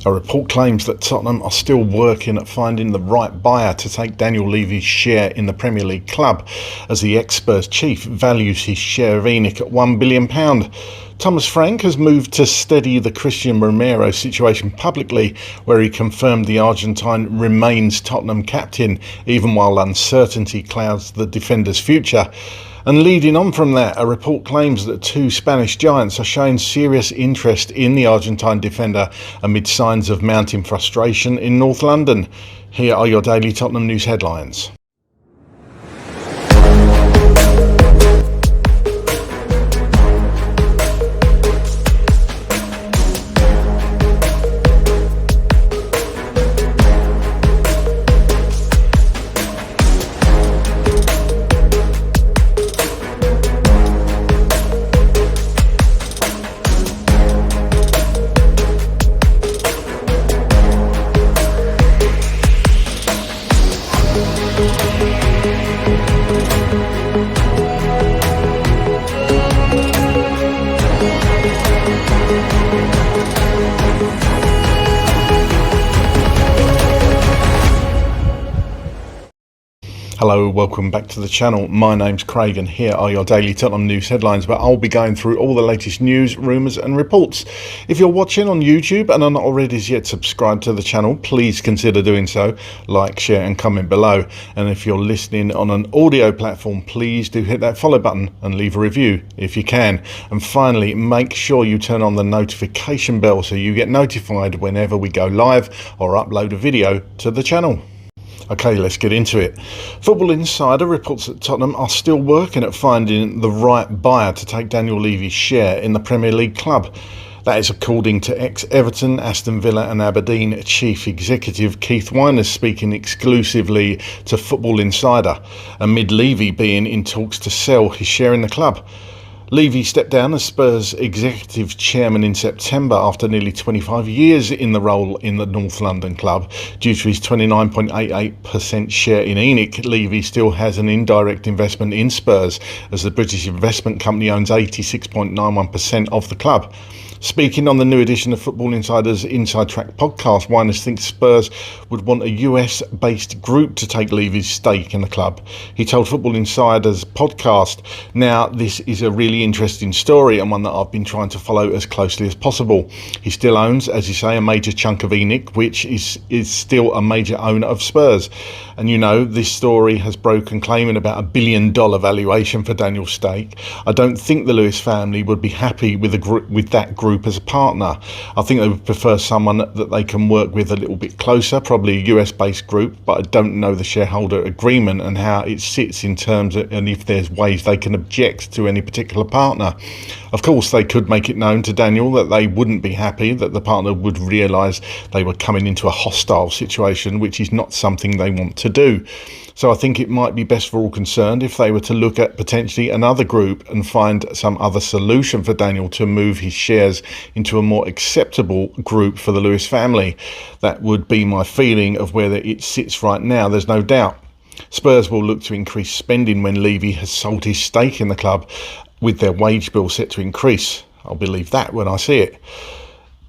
A report claims that Tottenham are still working at finding the right buyer to take Daniel Levy's share in the Premier League club, as the ex-Spurs chief values his share of ENIC at £1 billion. Thomas Frank has moved to steady the Christian Romero situation publicly, where he confirmed the Argentine remains Tottenham captain, even while uncertainty clouds the defender's future. And leading on from that, a report claims that two Spanish giants are showing serious interest in the Argentine defender amid signs of mounting frustration in North London. Here are your daily Tottenham news headlines. Hello, welcome back to the channel. My name's Craig and here are your daily Tottenham news headlines, but I'll be going through all the latest news, rumours and reports. If you're watching on YouTube and are not already yet subscribed to the channel, please consider doing so. Like, share and comment below. And if you're listening on an audio platform, please do hit that follow button and leave a review if you can. And finally, make sure you turn on the notification bell so you get notified whenever we go live or upload a video to the channel. Okay, let's get into it. Football Insider reports that Tottenham are still working at finding the right buyer to take Daniel Levy's share in the Premier League club. That is according to ex-Everton, Aston Villa and Aberdeen Chief Executive Keith Winers speaking exclusively to Football Insider, amid Levy being in talks to sell his share in the club. Levy stepped down as Spurs executive chairman in September after nearly 25 years in the role in the North London club. Due to his 29.88% share in ENIC, Levy still has an indirect investment in Spurs, as the British investment company owns 86.91% of the club. Speaking on the new edition of Football Insider's Inside Track podcast, Winers thinks Spurs would want a US-based group to take Levy's stake in the club. He told Football Insider's podcast, "Now, this is a really interesting story and one that I've been trying to follow as closely as possible. He still owns, as you say, a major chunk of ENIC, which is still a major owner of Spurs. And you know, this story has broken claiming about $1 billion valuation for Daniel's stake. I don't think the Lewis family would be happy with that group as a partner. I think they would prefer someone that they can work with a little bit closer, probably a US-based group, but I don't know the shareholder agreement and how it sits in terms of, and if there's ways they can object to any particular partner. Of course, they could make it known to Daniel that they wouldn't be happy, that the partner would realise they were coming into a hostile situation, which is not something they want to do. So I think it might be best for all concerned if they were to look at potentially another group and find some other solution for Daniel to move his shares into a more acceptable group for the Lewis family. That would be my feeling of where it sits right now, there's no doubt. Spurs will look to increase spending when Levy has sold his stake in the club, with their wage bill set to increase. I'll believe that when I see it.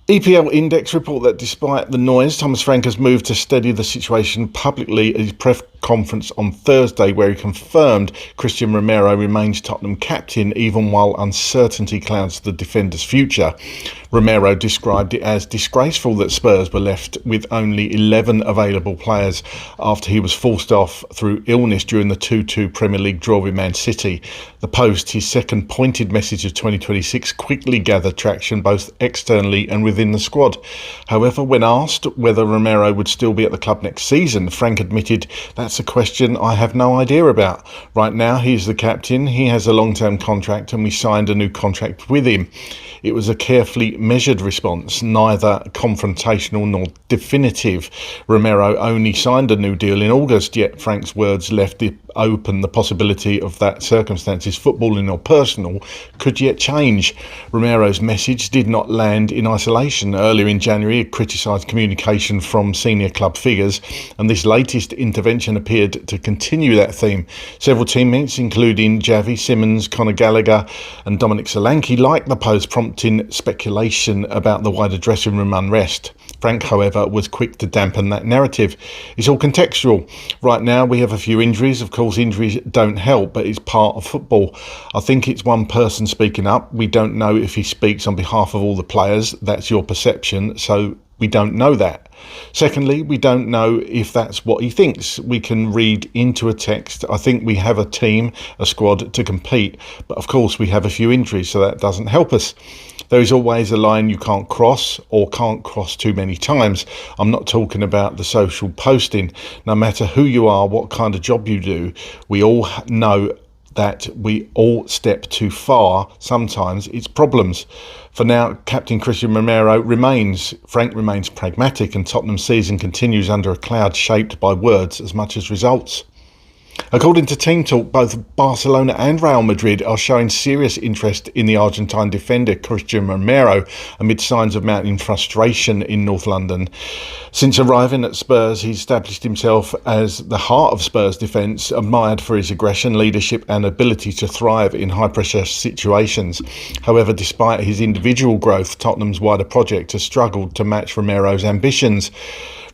EPL Index report that despite the noise, Thomas Frank has moved to steady the situation publicly at his press conference on Thursday, where he confirmed Christian Romero remains Tottenham captain even while uncertainty clouds the defender's future. Romero described it as disgraceful that Spurs were left with only 11 available players after he was forced off through illness during the 2-2 Premier League draw with Man City. The Post, his second pointed message of 2026, quickly gathered traction both externally and within the squad. However, when asked whether Romero would still be at the club next season, Frank admitted, "That's a question I have no idea about. Right now, he's the captain, he has a long-term contract and we signed a new contract with him." It was a carefully measured response, neither confrontational nor definitive. Romero only signed a new deal in August, yet Frank's words left it open the possibility of that circumstances, footballing or personal, could yet change. Romero's message did not land in isolation. speculation. Earlier in January, it criticised communication from senior club figures, and this latest intervention appeared to continue that theme. Several teammates, including Javi, Simmons, Conor Gallagher and Dominic Solanke, liked the post, prompting speculation about the wider dressing room unrest. Frank, however, was quick to dampen that narrative. It's all contextual. Right now we have a few injuries. Of course, injuries don't help, but it's part of football. I think it's one person speaking up. We don't know if he speaks on behalf of all the players. That's your perception, so we don't know that. Secondly, we don't know if that's what he thinks. We can read into a text. I think we have a team, a squad to compete, but of course we have a few injuries, so that doesn't help us. There is always a line you can't cross, or can't cross too many times. I'm not talking about the social posting. No matter who you are, what kind of job you do, we all know that we all step too far. Sometimes it's problems. For now, Captain Cristian Romero remains. Frank remains pragmatic, and Tottenham's season continues under a cloud shaped by words as much as results. According to Team Talk, both Barcelona and Real Madrid are showing serious interest in the Argentine defender Cristian Romero amid signs of mounting frustration in North London. Since arriving at Spurs, he established himself as the heart of Spurs' defence, admired for his aggression, leadership and ability to thrive in high-pressure situations. However, despite his individual growth, Tottenham's wider project has struggled to match Romero's ambitions.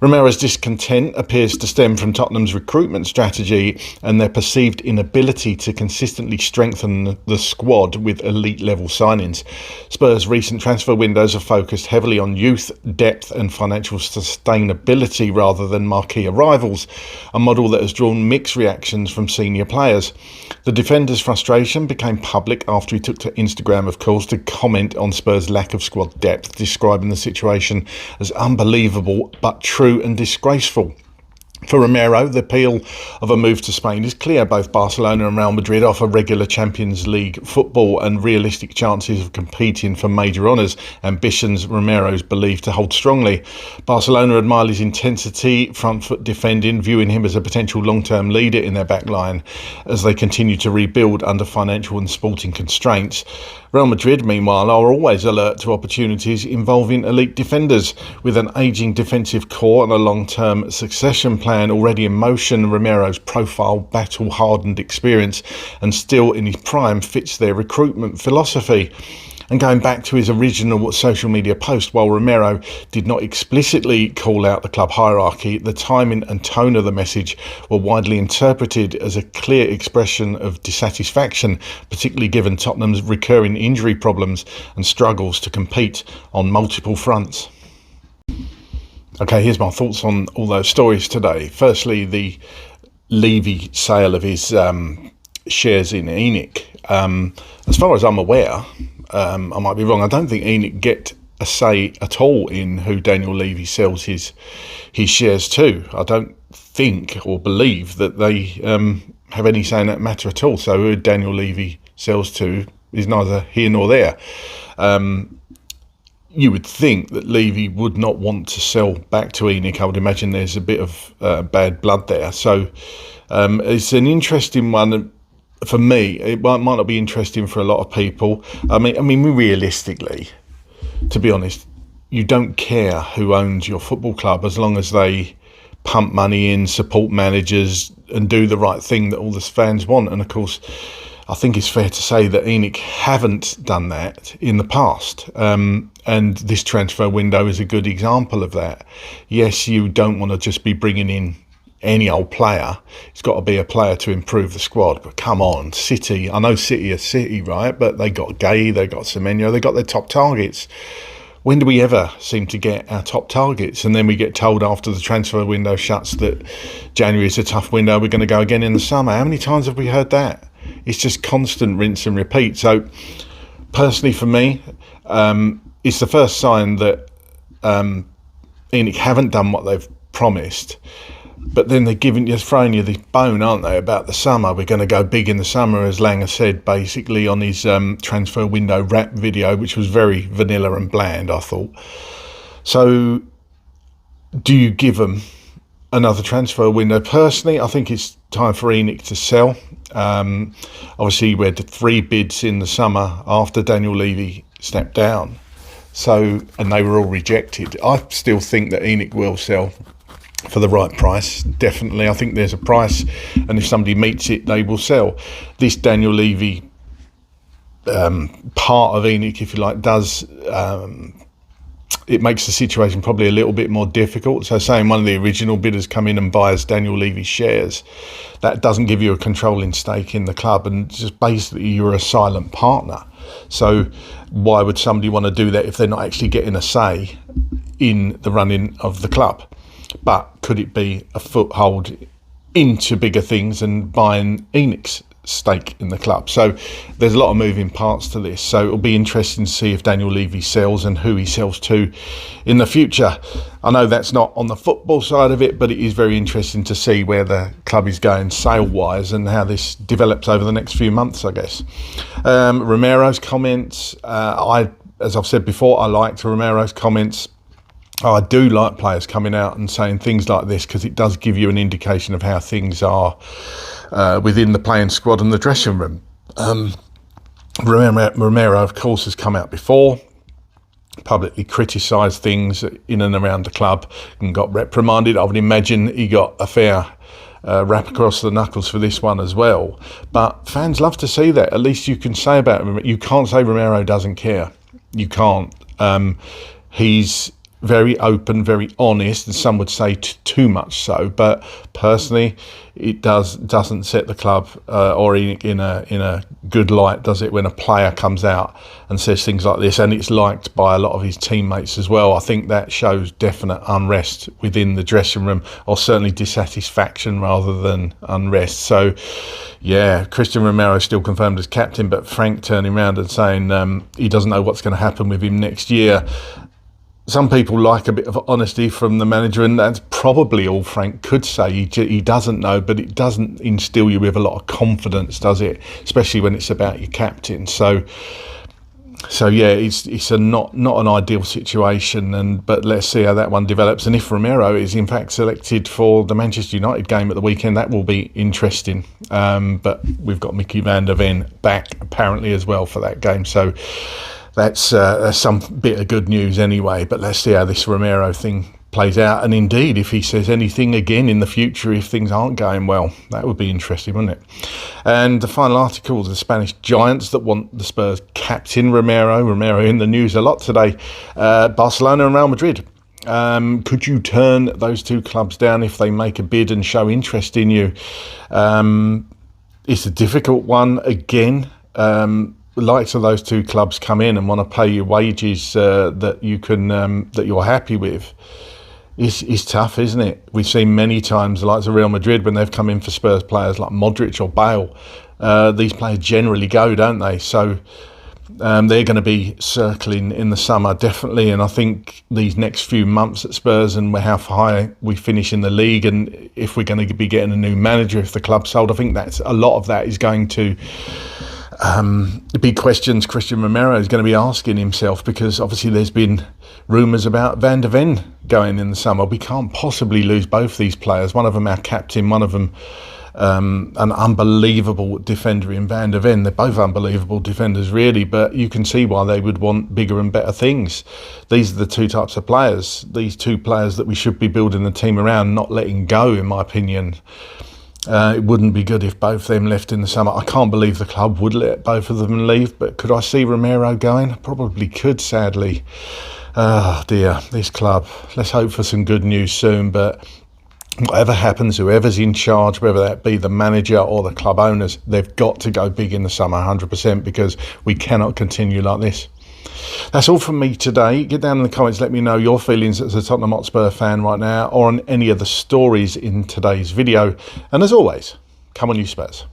Romero's discontent appears to stem from Tottenham's recruitment strategy and their perceived inability to consistently strengthen the squad with elite-level signings. Spurs' recent transfer windows are focused heavily on youth, depth and financial sustainability rather than marquee arrivals, a model that has drawn mixed reactions from senior players. The defender's frustration became public after he took to Instagram, of course, to comment on Spurs' lack of squad depth, describing the situation as unbelievable but true and disgraceful. For Romero, the appeal of a move to Spain is clear. Both Barcelona and Real Madrid offer regular Champions League football and realistic chances of competing for major honours, ambitions Romero is believed to hold strongly. Barcelona admire his intensity, front foot defending, viewing him as a potential long-term leader in their back line as they continue to rebuild under financial and sporting constraints. Real Madrid, meanwhile, are always alert to opportunities involving elite defenders. With an ageing defensive core and a long-term succession plan already in motion, Romero's profile, battle-hardened experience and still in his prime fits their recruitment philosophy. And going back to his original social media post, while Romero did not explicitly call out the club hierarchy, the timing and tone of the message were widely interpreted as a clear expression of dissatisfaction, particularly given Tottenham's recurring injury problems and struggles to compete on multiple fronts. Okay, here's my thoughts on all those stories today. Firstly, the Levy sale of his shares in ENIC. As far as I'm aware, I might be wrong, I don't think ENIC get a say at all in who Daniel Levy sells his shares to. I don't think or believe that they have any say in that matter at all. So who Daniel Levy sells to is neither here nor there. You would think that Levy would not want to sell back to ENIC. I would imagine there's a bit of bad blood there. So it's an interesting one. For me, it might not be interesting for a lot of people. I mean, realistically, to be honest, you don't care who owns your football club as long as they pump money in, support managers, and do the right thing that all the fans want. And of course, I think it's fair to say that ENIC haven't done that in the past. And this transfer window is a good example of that. Yes, you don't want to just be bringing in any old player. It's got to be a player to improve the squad. But come on, City. I know City are City, right? But they got Gay, they got Semenyo, they got their top targets. When do we ever seem to get our top targets? And then we get told after the transfer window shuts that January is a tough window, we're going to go again in the summer. How many times have we heard that? It's just constant rinse and repeat. So personally for me, it's the first sign that ENIC haven't done what they've promised. But then they're throwing you the bone, aren't they, about the summer. We're going to go big in the summer, as Langer said, basically, on his transfer window rap video, which was very vanilla and bland, I thought. So do you give them another transfer window? Personally, I think it's time for ENIC to sell. Obviously, we had 3 bids in the summer after Daniel Levy stepped down. and they were all rejected. I still think that ENIC will sell for the right price. Definitely, I think there's a price, and if somebody meets it, they will sell. This Daniel Levy part of ENIC, if you like, does it makes the situation probably a little bit more difficult. So saying one of the original bidders come in and buys Daniel Levy's shares, that doesn't give you a controlling stake in the club, and just basically you're a silent partner. So why would somebody want to do that if they're not actually getting a say in the running of the club? But could it be a foothold into bigger things and buying ENIC's stake in the club? So there's a lot of moving parts to this, so it'll be interesting to see if Daniel Levy sells and who he sells to in the future. I know that's not on the football side of it, but it is very interesting to see where the club is going sale wise and how this develops over the next few months, I guess. Romero's comments, as I've said before, I liked Romero's comments. I do like players coming out and saying things like this, because it does give you an indication of how things are within the playing squad and the dressing room. Romero, of course, has come out before, publicly criticised things in and around the club and got reprimanded. I would imagine he got a fair rap across the knuckles for this one as well. But fans love to see that. At least you can say about him. You can't say Romero doesn't care. You can't. He's very open, very honest, and some would say too much so. But personally, it doesn't set the club or in a good light, does it, when a player comes out and says things like this, and it's liked by a lot of his teammates as well. I think that shows definite unrest within the dressing room, or certainly dissatisfaction rather than unrest. So yeah, Christian Romero still confirmed as captain, but Frank turning around and saying he doesn't know what's going to happen with him next year. Some people like a bit of honesty from the manager, and that's probably all Frank could say. He doesn't know, but it doesn't instill you with a lot of confidence, does it? Especially when it's about your captain. So yeah, it's not an ideal situation, but let's see how that one develops. And if Romero is in fact selected for the Manchester United game at the weekend, that will be interesting. But we've got Mickey van der Ven back apparently as well for that game, so that's some bit of good news anyway. But let's see how this Romero thing plays out, and indeed if he says anything again in the future if things aren't going well. That would be interesting, wouldn't it? And the final article, the Spanish giants that want the Spurs captain Romero in the news a lot today. Barcelona and Real Madrid. Could you turn those two clubs down if they make a bid and show interest in you? It's a difficult one again. Likes of those two clubs come in and want to pay you wages that you're happy with. Is tough, isn't it? We've seen many times the likes of Real Madrid when they've come in for Spurs players like Modric or Bale. These players generally go, don't they? So they're going to be circling in the summer, definitely. And I think these next few months at Spurs and how high we finish in the league, and if we're going to be getting a new manager, if the club's sold, I think that's a lot of that is going to big questions Christian Romero is going to be asking himself, because obviously there's been rumours about Van der Ven going in the summer. We can't possibly lose both these players. One of them our captain, one of them an unbelievable defender in Van der Ven. They're both unbelievable defenders really, but you can see why they would want bigger and better things. These are the two types of players, these two players that we should be building the team around, not letting go, in my opinion. It wouldn't be good if both of them left in the summer. I can't believe the club would let both of them leave, but could I see Romero going? I probably could, sadly. Oh dear, this club. Let's hope for some good news soon, but whatever happens, whoever's in charge, whether that be the manager or the club owners, they've got to go big in the summer, 100%, because we cannot continue like this. That's all from me today. Get down in the comments, let me know your feelings as a Tottenham Hotspur fan right now, or on any of the stories in today's video. And as always, come on you Spurs.